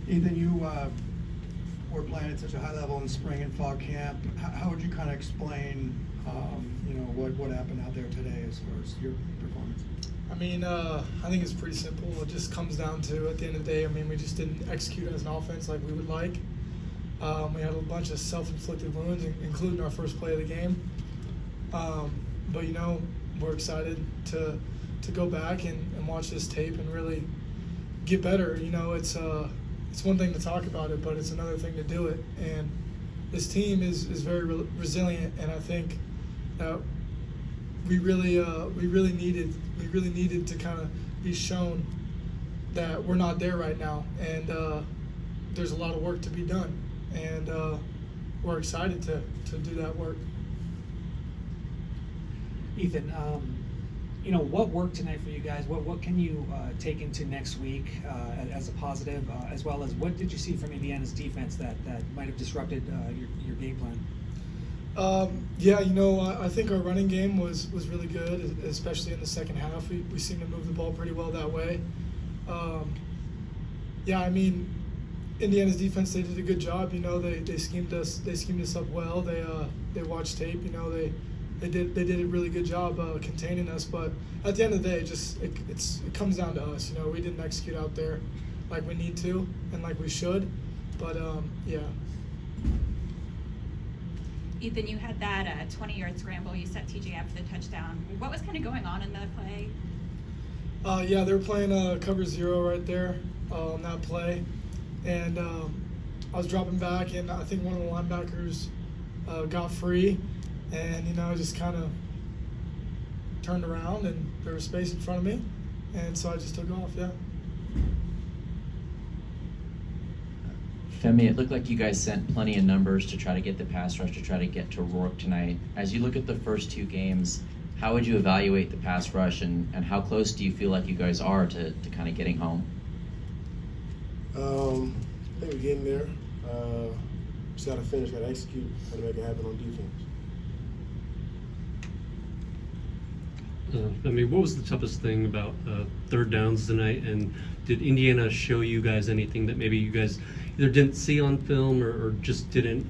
Ethan, you were playing at such a high level in spring and fall camp. How would you kind of explain, what happened out there today as far as your performance? I mean, I think it's pretty simple. It just comes down to, at the end of the day, we just didn't execute as an offense like we would like. We had a bunch of self-inflicted wounds, including our first play of the game. But, we're excited to go back and watch this tape and really get better. It's one thing to talk about it, but it's another thing to do it. And this team is very resilient, and I think that we really needed to kind of be shown that we're not there right now, and there's a lot of work to be done, and we're excited to do that work. Ethan, what worked tonight for you guys? What can you take into next week as a positive, as well as what did you see from Indiana's defense that might have disrupted your game plan? I think our running game was really good, especially in the second half. We seemed to move the ball pretty well that way. Indiana's defense, they did a good job. They schemed us up well. They watched tape. They did a really good job containing us. But at the end of the day, it comes down to us. We didn't execute out there like we need to and like we should. But Ethan, you had that 20-yard scramble. You set TJ up for the touchdown. What was kind of going on in that play? They were playing cover zero right there on that play. And I was dropping back, and I think one of the linebackers got free. And, I just kind of turned around, and there was space in front of me. And so I just took off, yeah. Femi, it looked like you guys sent plenty of numbers to try to get the pass rush, to try to get to Rourke tonight. As you look at the first two games, how would you evaluate the pass rush, and how close do you feel like you guys are to kind of getting home? I think we're getting there. Just got to finish, got to execute, got to make it happen on defense. What was the toughest thing about third downs tonight, and did Indiana show you guys anything that maybe you guys either didn't see on film or just didn't,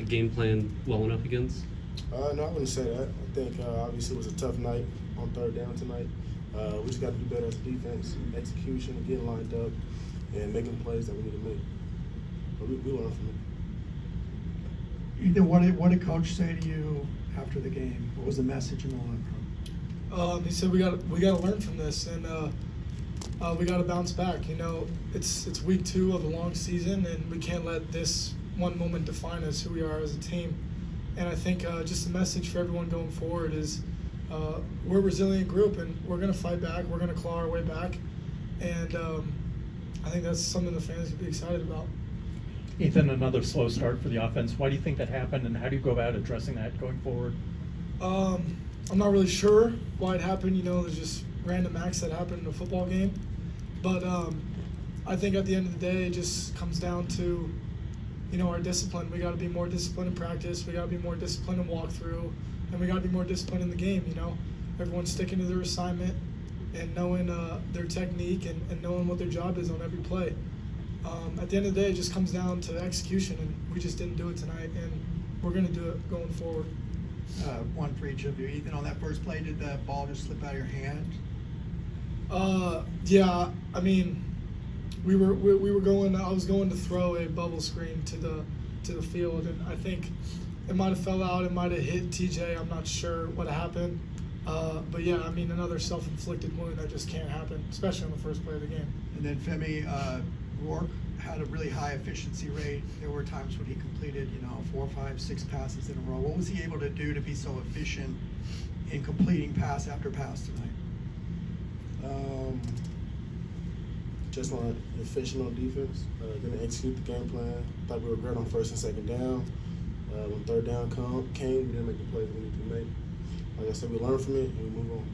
game plan well enough against? No, I wouldn't say that. I think obviously it was a tough night on third down tonight. We just got to do better as a defense, execution, getting lined up, and making plays that we need to make. But we learn from it. Ethan, what did Coach say to you after the game? What was the message in the locker room? He said we got to learn from this, and we got to bounce back. It's week 2 of a long season, and we can't let this one moment define us, who we are as a team. And I think just the message for everyone going forward is we're a resilient group, and we're going to fight back. We're going to claw our way back, and I think that's something the fans can be excited about. Ethan, another slow start for the offense. Why do you think that happened, and how do you go about addressing that going forward? I'm not really sure why it happened. There's just random acts that happen in a football game. But I think at the end of the day, it just comes down to, our discipline. We got to be more disciplined in practice. We got to be more disciplined in walkthrough, and we got to be more disciplined in the game. Everyone's sticking to their assignment and knowing their technique and knowing what their job is on every play. At the end of the day, it just comes down to execution, and we just didn't do it tonight, and we're going to do it going forward. One for each of you. Ethan, on that first play, did the ball just slip out of your hand? We were going. I was going to throw a bubble screen to the field, and I think it might have fell out. It might have hit TJ. I'm not sure what happened. Another self-inflicted wound that just can't happen, especially on the first play of the game. And then Femi, Rourke had a really high efficiency rate. There were times when he completed, 4, 5, 6 passes in a row. What was he able to do to be so efficient in completing pass after pass tonight? Just on efficient on defense. Didn't execute the game plan. Thought we were great on first and second down. When third down came, we didn't make the plays we needed to make. Like I said, we learn from it and we move on.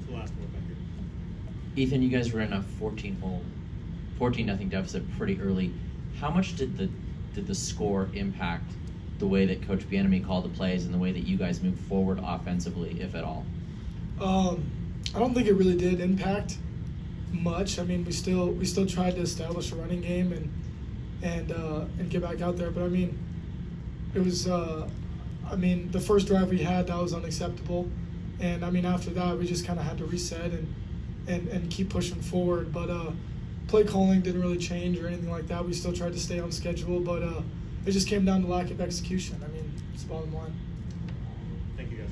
The last one back here. Ethan, you guys were in a 14-0 deficit pretty early. How much did the score impact the way that Coach Bieniemy called the plays and the way that you guys moved forward offensively, if at all? I don't think it really did impact much. I mean, we still tried to establish a running game and get back out there. But I mean, it was the first drive we had, that was unacceptable. And I mean, after that, we just kind of had to reset and keep pushing forward. But play calling didn't really change or anything like that. We still tried to stay on schedule, but it just came down to lack of execution. I mean, it's the bottom line. Thank you, guys.